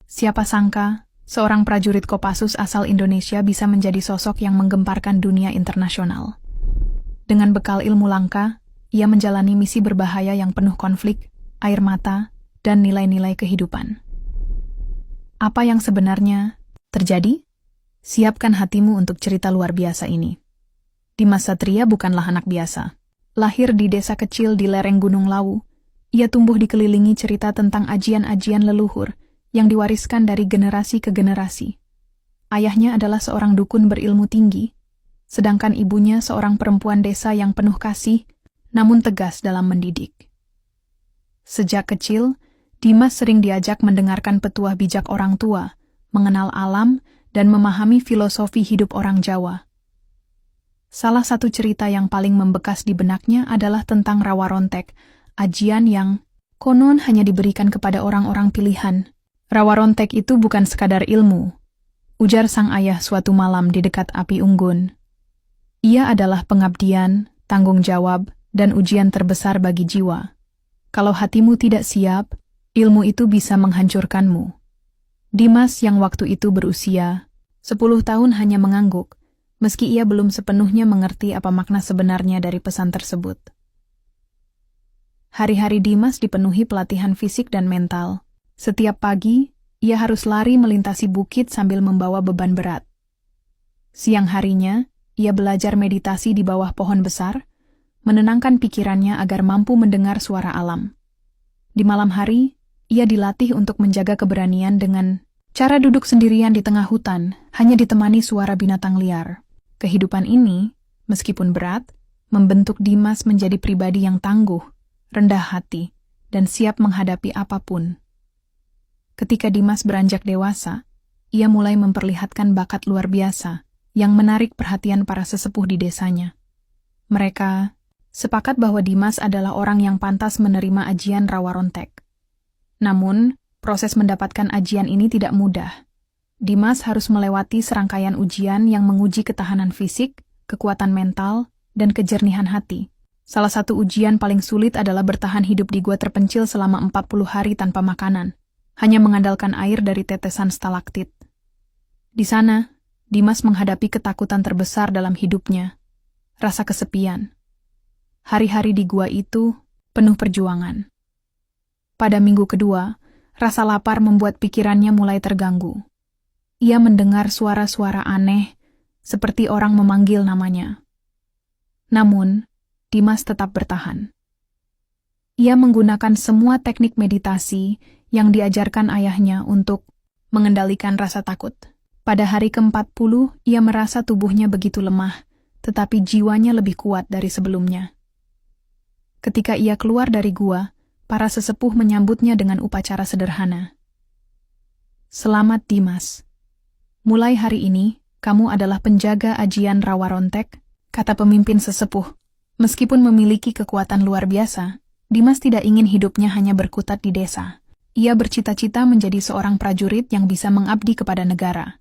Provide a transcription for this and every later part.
Siapa sangka, seorang prajurit Kopassus asal Indonesia bisa menjadi sosok yang menggemparkan dunia internasional. Dengan bekal ilmu langka, ia menjalani misi berbahaya yang penuh konflik, air mata, dan nilai-nilai kehidupan. Apa yang sebenarnya terjadi? Siapkan hatimu untuk cerita luar biasa ini. Dimas Satria bukanlah anak biasa. Lahir di desa kecil di lereng Gunung Lawu, ia tumbuh dikelilingi cerita tentang ajian-ajian leluhur yang diwariskan dari generasi ke generasi. Ayahnya adalah seorang dukun berilmu tinggi, sedangkan ibunya seorang perempuan desa yang penuh kasih, namun tegas dalam mendidik. Sejak kecil, Dimas sering diajak mendengarkan petuah bijak orang tua, mengenal alam, dan memahami filosofi hidup orang Jawa. Salah satu cerita yang paling membekas di benaknya adalah tentang Rawa Rontek, ajian yang konon hanya diberikan kepada orang-orang pilihan. Rawa Rontek itu bukan sekadar ilmu, ujar sang ayah suatu malam di dekat api unggun. Ia adalah pengabdian, tanggung jawab, dan ujian terbesar bagi jiwa. Kalau hatimu tidak siap, ilmu itu bisa menghancurkanmu. Dimas yang waktu itu berusia 10 tahun hanya mengangguk, meski ia belum sepenuhnya mengerti apa makna sebenarnya dari pesan tersebut. Hari-hari Dimas dipenuhi pelatihan fisik dan mental. Setiap pagi, ia harus lari melintasi bukit sambil membawa beban berat. Siang harinya, ia belajar meditasi di bawah pohon besar, menenangkan pikirannya agar mampu mendengar suara alam. Di malam hari, ia dilatih untuk menjaga keberanian dengan cara duduk sendirian di tengah hutan, hanya ditemani suara binatang liar. Kehidupan ini, meskipun berat, membentuk Dimas menjadi pribadi yang tangguh, rendah hati, dan siap menghadapi apapun. Ketika Dimas beranjak dewasa, ia mulai memperlihatkan bakat luar biasa yang menarik perhatian para sesepuh di desanya. Mereka sepakat bahwa Dimas adalah orang yang pantas menerima ajian Rawa Rontek. Namun, proses mendapatkan ajian ini tidak mudah. Dimas harus melewati serangkaian ujian yang menguji ketahanan fisik, kekuatan mental, dan kejernihan hati. Salah satu ujian paling sulit adalah bertahan hidup di gua terpencil selama 40 hari tanpa makanan, hanya mengandalkan air dari tetesan stalaktit. Di sana, Dimas menghadapi ketakutan terbesar dalam hidupnya, rasa kesepian. Hari-hari di gua itu penuh perjuangan. Pada minggu kedua, rasa lapar membuat pikirannya mulai terganggu. Ia mendengar suara-suara aneh, seperti orang memanggil namanya. Namun, Dimas tetap bertahan. Ia menggunakan semua teknik meditasi yang diajarkan ayahnya untuk mengendalikan rasa takut. Pada hari ke-40, ia merasa tubuhnya begitu lemah, tetapi jiwanya lebih kuat dari sebelumnya. Ketika ia keluar dari gua, para sesepuh menyambutnya dengan upacara sederhana. Selamat Dimas. Mulai hari ini, kamu adalah penjaga ajian Rawa Rontek, kata pemimpin sesepuh. Meskipun memiliki kekuatan luar biasa, Dimas tidak ingin hidupnya hanya berkutat di desa. Ia bercita-cita menjadi seorang prajurit yang bisa mengabdi kepada negara.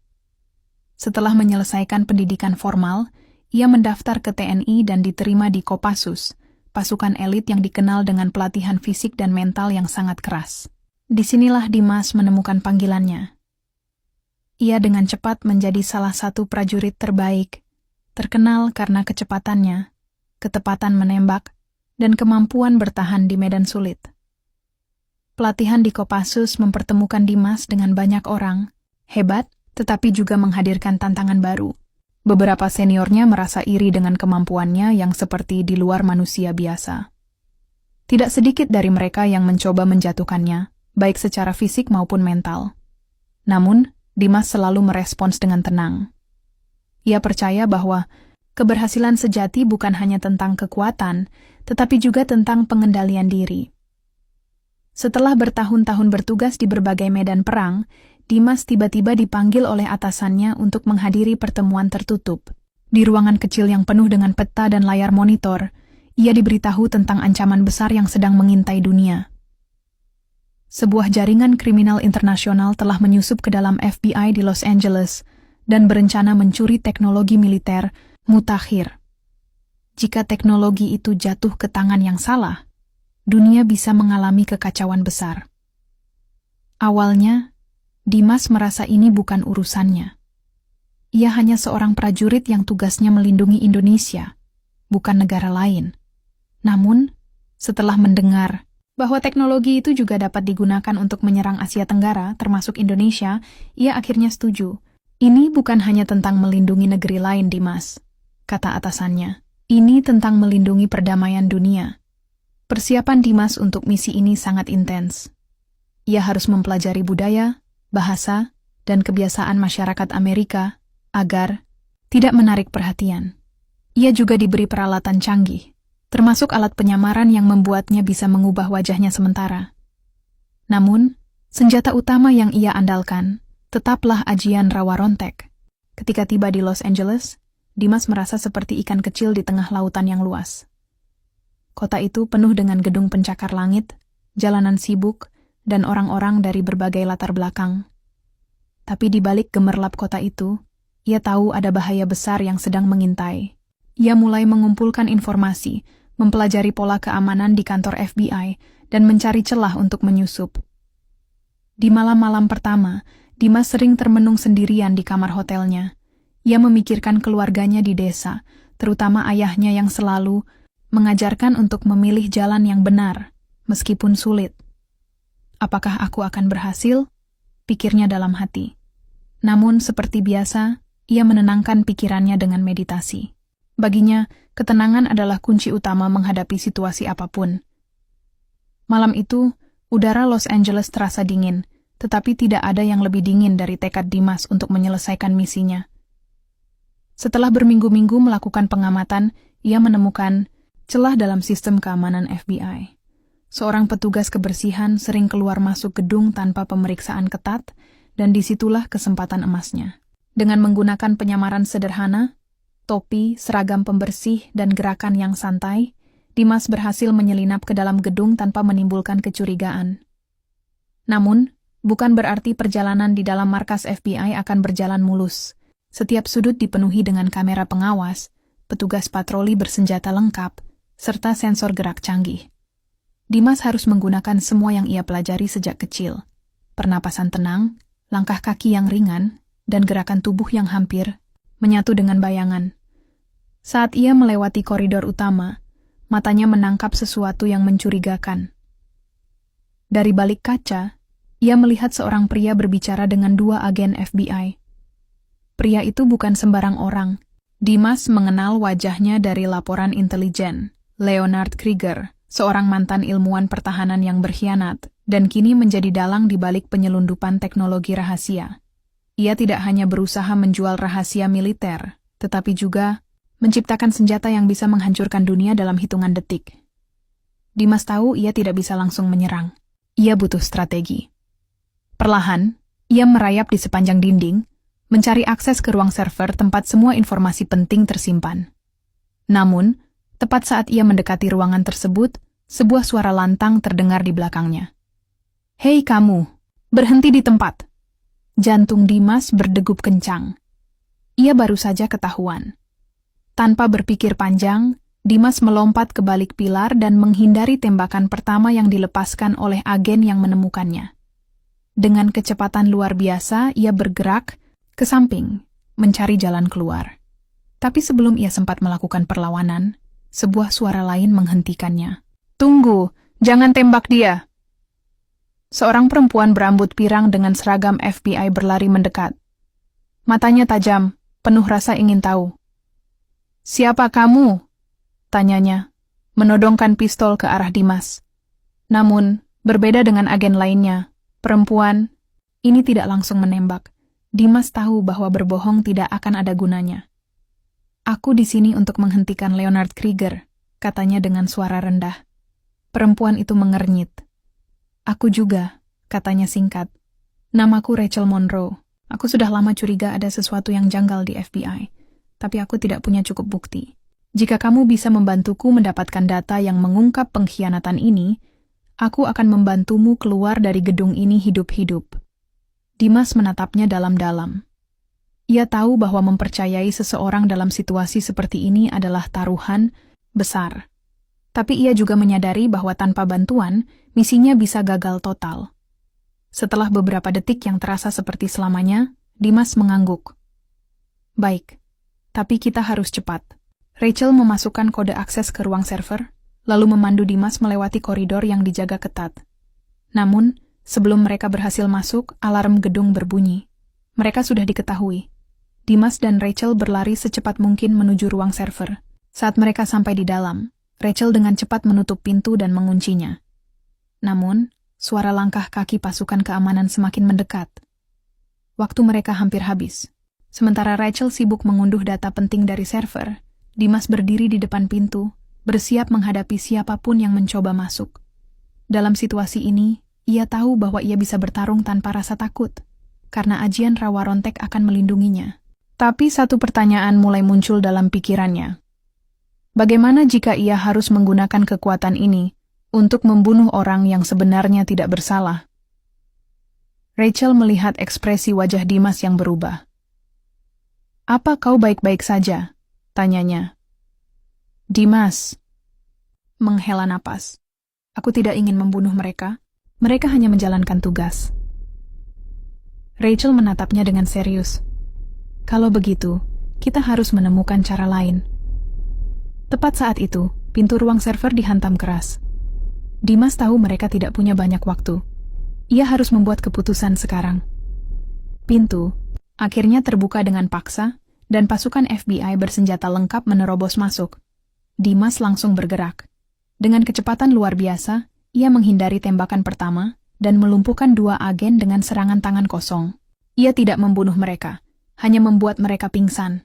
Setelah menyelesaikan pendidikan formal, ia mendaftar ke TNI dan diterima di Kopassus, pasukan elit yang dikenal dengan pelatihan fisik dan mental yang sangat keras. Disinilah Dimas menemukan panggilannya. Ia dengan cepat menjadi salah satu prajurit terbaik, terkenal karena kecepatannya, ketepatan menembak, dan kemampuan bertahan di medan sulit. Pelatihan di Kopassus mempertemukan Dimas dengan banyak orang, hebat, tetapi juga menghadirkan tantangan baru. Beberapa seniornya merasa iri dengan kemampuannya yang seperti di luar manusia biasa. Tidak sedikit dari mereka yang mencoba menjatuhkannya, baik secara fisik maupun mental. Namun, Dimas selalu merespons dengan tenang. Ia percaya bahwa keberhasilan sejati bukan hanya tentang kekuatan, tetapi juga tentang pengendalian diri. Setelah bertahun-tahun bertugas di berbagai medan perang, Dimas tiba-tiba dipanggil oleh atasannya untuk menghadiri pertemuan tertutup. Di ruangan kecil yang penuh dengan peta dan layar monitor, ia diberitahu tentang ancaman besar yang sedang mengintai dunia. Sebuah jaringan kriminal internasional telah menyusup ke dalam FBI di Los Angeles dan berencana mencuri teknologi militer mutakhir. Jika teknologi itu jatuh ke tangan yang salah, dunia bisa mengalami kekacauan besar. Awalnya, Dimas merasa ini bukan urusannya. Ia hanya seorang prajurit yang tugasnya melindungi Indonesia, bukan negara lain. Namun, setelah mendengar bahwa teknologi itu juga dapat digunakan untuk menyerang Asia Tenggara, termasuk Indonesia, ia akhirnya setuju. Ini bukan hanya tentang melindungi negeri lain, Dimas, kata atasannya. Ini tentang melindungi perdamaian dunia. Persiapan Dimas untuk misi ini sangat intens. Ia harus mempelajari budaya, bahasa, dan kebiasaan masyarakat Amerika agar tidak menarik perhatian. Ia juga diberi peralatan canggih, termasuk alat penyamaran yang membuatnya bisa mengubah wajahnya sementara. Namun, senjata utama yang ia andalkan tetaplah ajian rawa rontek. Ketika tiba di Los Angeles, Dimas merasa seperti ikan kecil di tengah lautan yang luas. Kota itu penuh dengan gedung pencakar langit, jalanan sibuk, dan orang-orang dari berbagai latar belakang. Tapi di balik gemerlap kota itu, ia tahu ada bahaya besar yang sedang mengintai. Ia mulai mengumpulkan informasi, mempelajari pola keamanan di kantor FBI, dan mencari celah untuk menyusup. Di malam-malam pertama, Dimas sering termenung sendirian di kamar hotelnya. Ia memikirkan keluarganya di desa, terutama ayahnya yang selalu mengajarkan untuk memilih jalan yang benar, meskipun sulit. Apakah aku akan berhasil? Pikirnya dalam hati. Namun, seperti biasa, ia menenangkan pikirannya dengan meditasi. Baginya, ketenangan adalah kunci utama menghadapi situasi apapun. Malam itu, udara Los Angeles terasa dingin, tetapi tidak ada yang lebih dingin dari tekad Dimas untuk menyelesaikan misinya. Setelah berminggu-minggu melakukan pengamatan, ia menemukan celah dalam sistem keamanan FBI. Seorang petugas kebersihan sering keluar masuk gedung tanpa pemeriksaan ketat, dan disitulah kesempatan emasnya. Dengan menggunakan penyamaran sederhana, topi, seragam pembersih, dan gerakan yang santai, Dimas berhasil menyelinap ke dalam gedung tanpa menimbulkan kecurigaan. Namun, bukan berarti perjalanan di dalam markas FBI akan berjalan mulus. Setiap sudut dipenuhi dengan kamera pengawas, petugas patroli bersenjata lengkap, serta sensor gerak canggih. Dimas harus menggunakan semua yang ia pelajari sejak kecil. Pernapasan tenang, langkah kaki yang ringan, dan gerakan tubuh yang hampir menyatu dengan bayangan. Saat ia melewati koridor utama, matanya menangkap sesuatu yang mencurigakan. Dari balik kaca, ia melihat seorang pria berbicara dengan dua agen FBI. Pria itu bukan sembarang orang. Dimas mengenal wajahnya dari laporan intelijen. Leonard Krieger, seorang mantan ilmuwan pertahanan yang berkhianat, dan kini menjadi dalang di balik penyelundupan teknologi rahasia. Ia tidak hanya berusaha menjual rahasia militer, tetapi juga menciptakan senjata yang bisa menghancurkan dunia dalam hitungan detik. Dimas tahu ia tidak bisa langsung menyerang. Ia butuh strategi. Perlahan, ia merayap di sepanjang dinding, mencari akses ke ruang server tempat semua informasi penting tersimpan. Namun, tepat saat ia mendekati ruangan tersebut, sebuah suara lantang terdengar di belakangnya. "Hei kamu, berhenti di tempat!" Jantung Dimas berdegup kencang. Ia baru saja ketahuan. Tanpa berpikir panjang, Dimas melompat ke balik pilar dan menghindari tembakan pertama yang dilepaskan oleh agen yang menemukannya. Dengan kecepatan luar biasa, ia bergerak ke samping, mencari jalan keluar. Tapi sebelum ia sempat melakukan perlawanan, sebuah suara lain menghentikannya. "Tunggu, jangan tembak dia!" Seorang perempuan berambut pirang dengan seragam FBI berlari mendekat. Matanya tajam, penuh rasa ingin tahu. "Siapa kamu?" tanyanya, menodongkan pistol ke arah Dimas. Namun, berbeda dengan agen lainnya, perempuan ini tidak langsung menembak. Dimas tahu bahwa berbohong tidak akan ada gunanya. "Aku di sini untuk menghentikan Leonard Krieger," katanya dengan suara rendah. Perempuan itu mengernyit. "Aku juga," katanya singkat. "Namaku Rachel Monroe. Aku sudah lama curiga ada sesuatu yang janggal di FBI, tapi aku tidak punya cukup bukti. Jika kamu bisa membantuku mendapatkan data yang mengungkap pengkhianatan ini, aku akan membantumu keluar dari gedung ini hidup-hidup." Dimas menatapnya dalam-dalam. Ia tahu bahwa mempercayai seseorang dalam situasi seperti ini adalah taruhan besar. Tapi ia juga menyadari bahwa tanpa bantuan, misinya bisa gagal total. Setelah beberapa detik yang terasa seperti selamanya, Dimas mengangguk. Baik, tapi kita harus cepat. Rachel memasukkan kode akses ke ruang server, lalu memandu Dimas melewati koridor yang dijaga ketat. Namun, sebelum mereka berhasil masuk, alarm gedung berbunyi. Mereka sudah diketahui. Dimas dan Rachel berlari secepat mungkin menuju ruang server. Saat mereka sampai di dalam, Rachel dengan cepat menutup pintu dan menguncinya. Namun, suara langkah kaki pasukan keamanan semakin mendekat. Waktu mereka hampir habis. Sementara Rachel sibuk mengunduh data penting dari server, Dimas berdiri di depan pintu, bersiap menghadapi siapapun yang mencoba masuk. Dalam situasi ini, ia tahu bahwa ia bisa bertarung tanpa rasa takut, karena ajian Rawa Rontek akan melindunginya. Tapi satu pertanyaan mulai muncul dalam pikirannya. Bagaimana jika ia harus menggunakan kekuatan ini untuk membunuh orang yang sebenarnya tidak bersalah? Rachel melihat ekspresi wajah Dimas yang berubah. "Apa kau baik-baik saja?" tanyanya. "Dimas," menghela napas. "Aku tidak ingin membunuh mereka. Mereka hanya menjalankan tugas." Rachel menatapnya dengan serius. "Kalau begitu, kita harus menemukan cara lain." Tepat saat itu, pintu ruang server dihantam keras. Dimas tahu mereka tidak punya banyak waktu. Ia harus membuat keputusan sekarang. Pintu akhirnya terbuka dengan paksa, dan pasukan FBI bersenjata lengkap menerobos masuk. Dimas langsung bergerak. Dengan kecepatan luar biasa, ia menghindari tembakan pertama dan melumpuhkan 2 agen dengan serangan tangan kosong. Ia tidak membunuh mereka, hanya membuat mereka pingsan.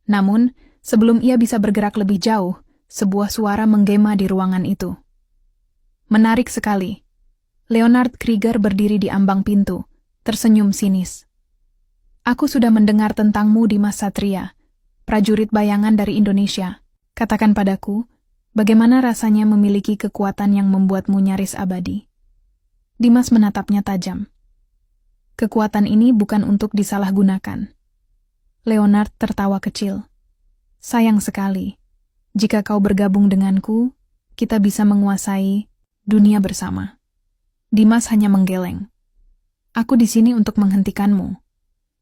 Namun, sebelum ia bisa bergerak lebih jauh, sebuah suara menggema di ruangan itu. Menarik sekali. Leonard Krieger berdiri di ambang pintu, tersenyum sinis. "Aku sudah mendengar tentangmu, Dimas Satria, prajurit bayangan dari Indonesia. Katakan padaku, bagaimana rasanya memiliki kekuatan yang membuatmu nyaris abadi?" Dimas menatapnya tajam. "Kekuatan ini bukan untuk disalahgunakan." Leonard tertawa kecil. "Sayang sekali. Jika kau bergabung denganku, kita bisa menguasai dunia bersama." Dimas hanya menggeleng. "Aku di sini untuk menghentikanmu."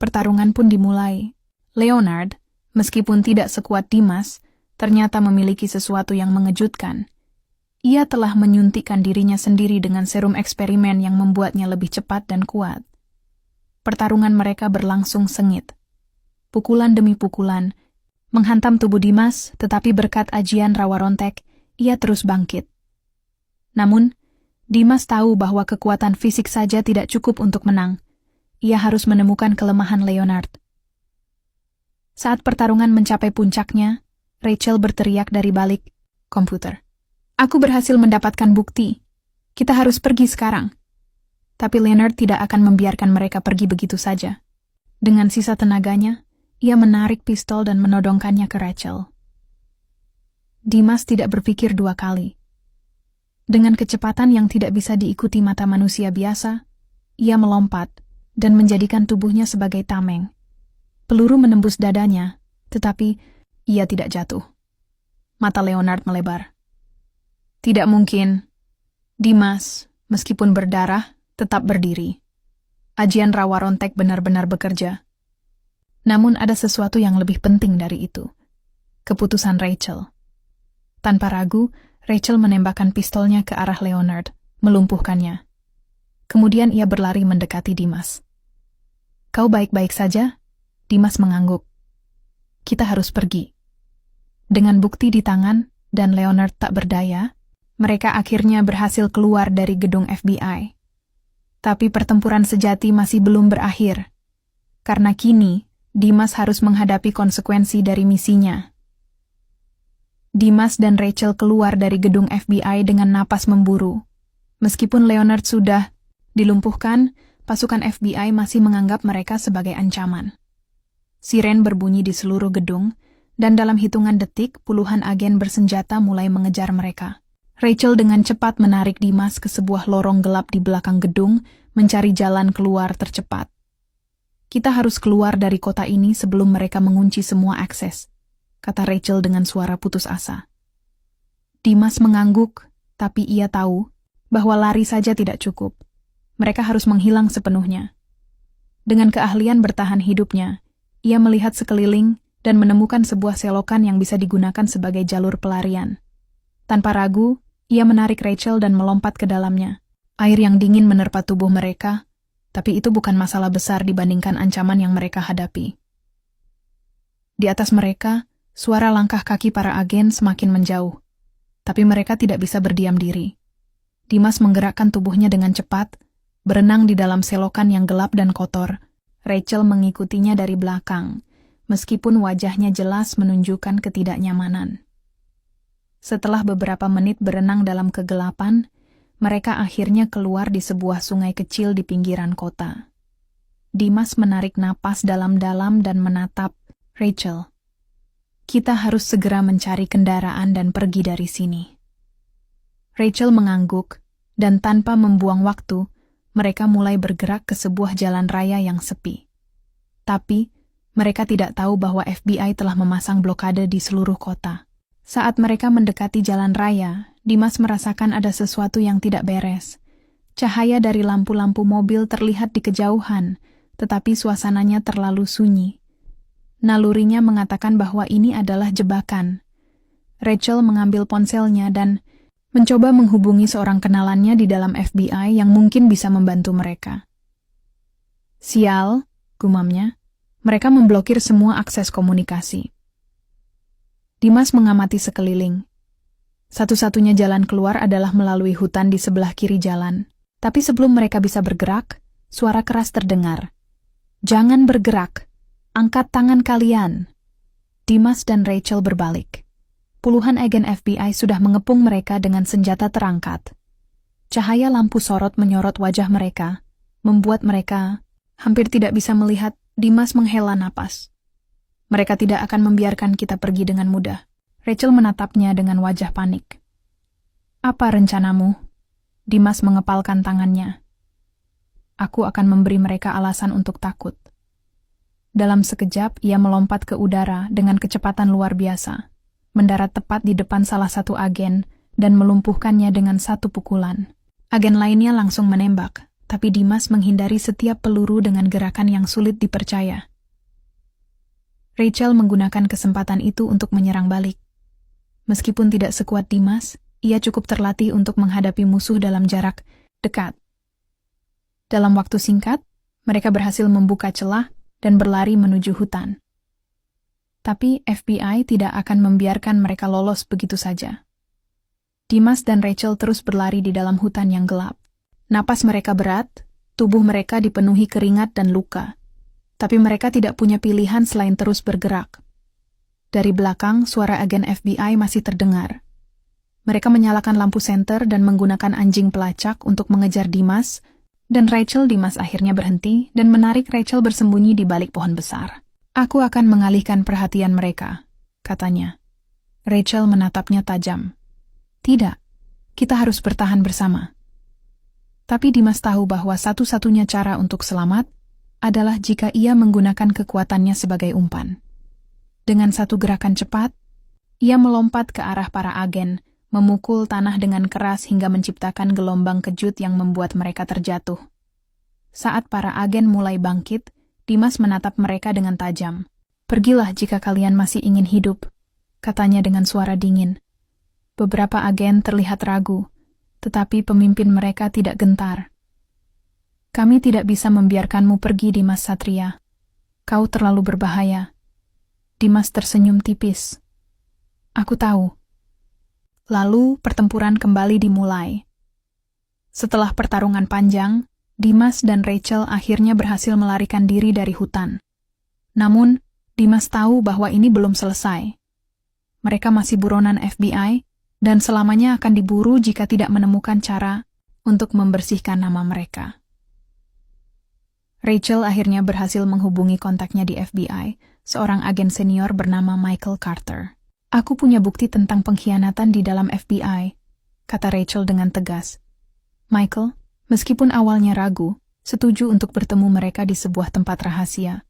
Pertarungan pun dimulai. Leonard, meskipun tidak sekuat Dimas, ternyata memiliki sesuatu yang mengejutkan. Ia telah menyuntikkan dirinya sendiri dengan serum eksperimen yang membuatnya lebih cepat dan kuat. Pertarungan mereka berlangsung sengit. Pukulan demi pukulan menghantam tubuh Dimas, tetapi berkat ajian Rawa Rontek, ia terus bangkit. Namun, Dimas tahu bahwa kekuatan fisik saja tidak cukup untuk menang. Ia harus menemukan kelemahan Leonard. Saat pertarungan mencapai puncaknya, Rachel berteriak dari balik komputer. "Aku berhasil mendapatkan bukti. Kita harus pergi sekarang." Tapi Leonard tidak akan membiarkan mereka pergi begitu saja. Dengan sisa tenaganya, ia menarik pistol dan menodongkannya ke Rachel. Dimas tidak berpikir 2 kali. Dengan kecepatan yang tidak bisa diikuti mata manusia biasa, ia melompat dan menjadikan tubuhnya sebagai tameng. Peluru menembus dadanya, tetapi ia tidak jatuh. Mata Leonard melebar. "Tidak mungkin." Dimas, meskipun berdarah, tetap berdiri. Ajian Rawa Rontek benar-benar bekerja. Namun ada sesuatu yang lebih penting dari itu. Keputusan Rachel. Tanpa ragu, Rachel menembakkan pistolnya ke arah Leonard, melumpuhkannya. Kemudian ia berlari mendekati Dimas. "Kau baik-baik saja?" Dimas mengangguk. "Kita harus pergi." Dengan bukti di tangan dan Leonard tak berdaya, mereka akhirnya berhasil keluar dari gedung FBI. Tapi pertempuran sejati masih belum berakhir. Karena kini, Dimas harus menghadapi konsekuensi dari misinya. Dimas dan Rachel keluar dari gedung FBI dengan napas memburu. Meskipun Leonard sudah dilumpuhkan, pasukan FBI masih menganggap mereka sebagai ancaman. Siren berbunyi di seluruh gedung, dan dalam hitungan detik puluhan agen bersenjata mulai mengejar mereka. Rachel dengan cepat menarik Dimas ke sebuah lorong gelap di belakang gedung, mencari jalan keluar tercepat. "Kita harus keluar dari kota ini sebelum mereka mengunci semua akses," kata Rachel dengan suara putus asa. Dimas mengangguk, tapi ia tahu bahwa lari saja tidak cukup. Mereka harus menghilang sepenuhnya. Dengan keahlian bertahan hidupnya, ia melihat sekeliling dan menemukan sebuah selokan yang bisa digunakan sebagai jalur pelarian. Tanpa ragu, ia menarik Rachel dan melompat ke dalamnya. Air yang dingin menerpa tubuh mereka, tapi itu bukan masalah besar dibandingkan ancaman yang mereka hadapi. Di atas mereka, suara langkah kaki para agen semakin menjauh, tapi mereka tidak bisa berdiam diri. Dimas menggerakkan tubuhnya dengan cepat, berenang di dalam selokan yang gelap dan kotor. Rachel mengikutinya dari belakang, meskipun wajahnya jelas menunjukkan ketidaknyamanan. Setelah beberapa menit berenang dalam kegelapan, mereka akhirnya keluar di sebuah sungai kecil di pinggiran kota. Dimas menarik napas dalam-dalam dan menatap Rachel. Kita harus segera mencari kendaraan dan pergi dari sini. Rachel mengangguk, dan tanpa membuang waktu, mereka mulai bergerak ke sebuah jalan raya yang sepi. Tapi, mereka tidak tahu bahwa FBI telah memasang blokade di seluruh kota. Saat mereka mendekati jalan raya, Dimas merasakan ada sesuatu yang tidak beres. Cahaya dari lampu-lampu mobil terlihat di kejauhan, tetapi suasananya terlalu sunyi. Nalurinya mengatakan bahwa ini adalah jebakan. Rachel mengambil ponselnya dan mencoba menghubungi seorang kenalannya di dalam FBI yang mungkin bisa membantu mereka. Sial, gumamnya, mereka memblokir semua akses komunikasi. Dimas mengamati sekeliling. Satu-satunya jalan keluar adalah melalui hutan di sebelah kiri jalan. Tapi sebelum mereka bisa bergerak, suara keras terdengar. Jangan bergerak, angkat tangan kalian. Dimas dan Rachel berbalik. Puluhan agen FBI sudah mengepung mereka dengan senjata terangkat. Cahaya lampu sorot menyorot wajah mereka, membuat mereka hampir tidak bisa melihat. Dimas menghela napas. Mereka tidak akan membiarkan kita pergi dengan mudah. Rachel menatapnya dengan wajah panik. Apa rencanamu? Dimas mengepalkan tangannya. Aku akan memberi mereka alasan untuk takut. Dalam sekejap, ia melompat ke udara dengan kecepatan luar biasa, mendarat tepat di depan salah satu agen dan melumpuhkannya dengan satu pukulan. Agen lainnya langsung menembak, tapi Dimas menghindari setiap peluru dengan gerakan yang sulit dipercaya. Rachel menggunakan kesempatan itu untuk menyerang balik. Meskipun tidak sekuat Dimas, ia cukup terlatih untuk menghadapi musuh dalam jarak dekat. Dalam waktu singkat, mereka berhasil membuka celah dan berlari menuju hutan. Tapi FBI tidak akan membiarkan mereka lolos begitu saja. Dimas dan Rachel terus berlari di dalam hutan yang gelap. Napas mereka berat, tubuh mereka dipenuhi keringat dan luka. Tapi mereka tidak punya pilihan selain terus bergerak. Dari belakang, suara agen FBI masih terdengar. Mereka menyalakan lampu senter dan menggunakan anjing pelacak untuk mengejar Dimas, dan Rachel. Dimas akhirnya berhenti dan menarik Rachel bersembunyi di balik pohon besar. Aku akan mengalihkan perhatian mereka, katanya. Rachel menatapnya tajam. Tidak, kita harus bertahan bersama. Tapi Dimas tahu bahwa satu-satunya cara untuk selamat adalah jika ia menggunakan kekuatannya sebagai umpan. Dengan satu gerakan cepat, ia melompat ke arah para agen, memukul tanah dengan keras hingga menciptakan gelombang kejut yang membuat mereka terjatuh. Saat para agen mulai bangkit, Dimas menatap mereka dengan tajam. Pergilah jika kalian masih ingin hidup, katanya dengan suara dingin. Beberapa agen terlihat ragu, tetapi pemimpin mereka tidak gentar. Kami tidak bisa membiarkanmu pergi, Dimas Satria. Kau terlalu berbahaya. Dimas tersenyum tipis. Aku tahu. Lalu pertempuran kembali dimulai. Setelah pertarungan panjang, Dimas dan Rachel akhirnya berhasil melarikan diri dari hutan. Namun, Dimas tahu bahwa ini belum selesai. Mereka masih buronan FBI, dan selamanya akan diburu jika tidak menemukan cara untuk membersihkan nama mereka. Rachel akhirnya berhasil menghubungi kontaknya di FBI, seorang agen senior bernama Michael Carter. Aku punya bukti tentang pengkhianatan di dalam FBI, kata Rachel dengan tegas. Michael, meskipun awalnya ragu, setuju untuk bertemu mereka di sebuah tempat rahasia.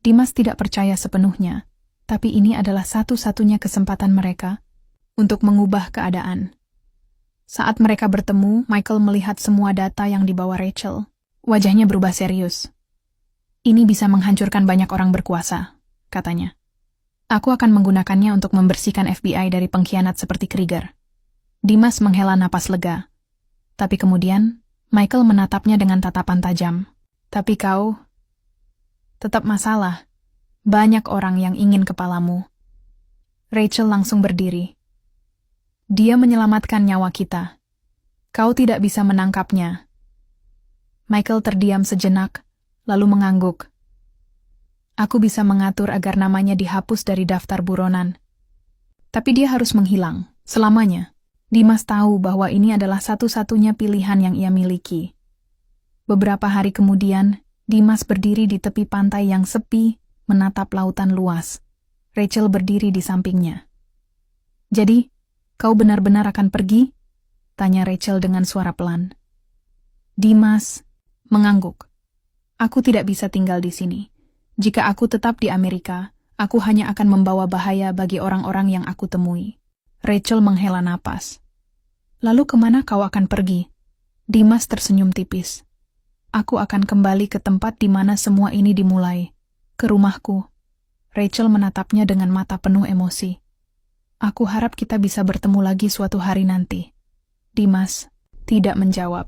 Dimas tidak percaya sepenuhnya, tapi ini adalah satu-satunya kesempatan mereka untuk mengubah keadaan. Saat mereka bertemu, Michael melihat semua data yang dibawa Rachel. Wajahnya berubah serius. Ini bisa menghancurkan banyak orang berkuasa, katanya. Aku akan menggunakannya untuk membersihkan FBI dari pengkhianat seperti Krieger. Dimas menghela napas lega. Tapi kemudian, Michael menatapnya dengan tatapan tajam. Tapi kau... Tetap masalah. Banyak orang yang ingin kepalamu. Rachel langsung berdiri. Dia menyelamatkan nyawa kita. Kau tidak bisa menangkapnya. Michael terdiam sejenak, lalu mengangguk. Aku bisa mengatur agar namanya dihapus dari daftar buronan. Tapi dia harus menghilang, selamanya. Dimas tahu bahwa ini adalah satu-satunya pilihan yang ia miliki. Beberapa hari kemudian, Dimas berdiri di tepi pantai yang sepi, menatap lautan luas. Rachel berdiri di sampingnya. Jadi, kau benar-benar akan pergi? Tanya Rachel dengan suara pelan. Dimas mengangguk. Aku tidak bisa tinggal di sini. Jika aku tetap di Amerika, aku hanya akan membawa bahaya bagi orang-orang yang aku temui. Rachel menghela napas. Lalu kemana kau akan pergi? Dimas tersenyum tipis. Aku akan kembali ke tempat di mana semua ini dimulai. Ke rumahku. Rachel menatapnya dengan mata penuh emosi. Aku harap kita bisa bertemu lagi suatu hari nanti. Dimas tidak menjawab.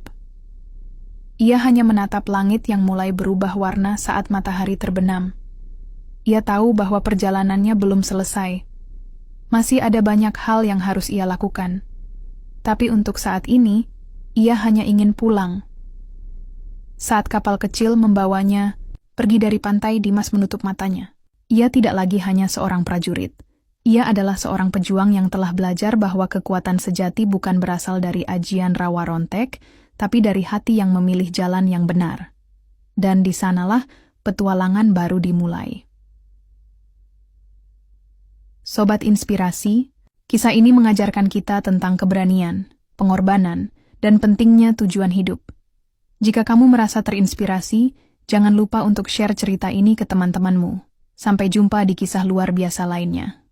Ia hanya menatap langit yang mulai berubah warna saat matahari terbenam. Ia tahu bahwa perjalanannya belum selesai. Masih ada banyak hal yang harus ia lakukan. Tapi untuk saat ini, ia hanya ingin pulang. Saat kapal kecil membawanya pergi dari pantai, Dimas menutup matanya. Ia tidak lagi hanya seorang prajurit. Ia adalah seorang pejuang yang telah belajar bahwa kekuatan sejati bukan berasal dari ajian rawa rontek, tapi dari hati yang memilih jalan yang benar. Dan di sanalah petualangan baru dimulai. Sobat Inspirasi, kisah ini mengajarkan kita tentang keberanian, pengorbanan, dan pentingnya tujuan hidup. Jika kamu merasa terinspirasi, jangan lupa untuk share cerita ini ke teman-temanmu. Sampai jumpa di kisah luar biasa lainnya.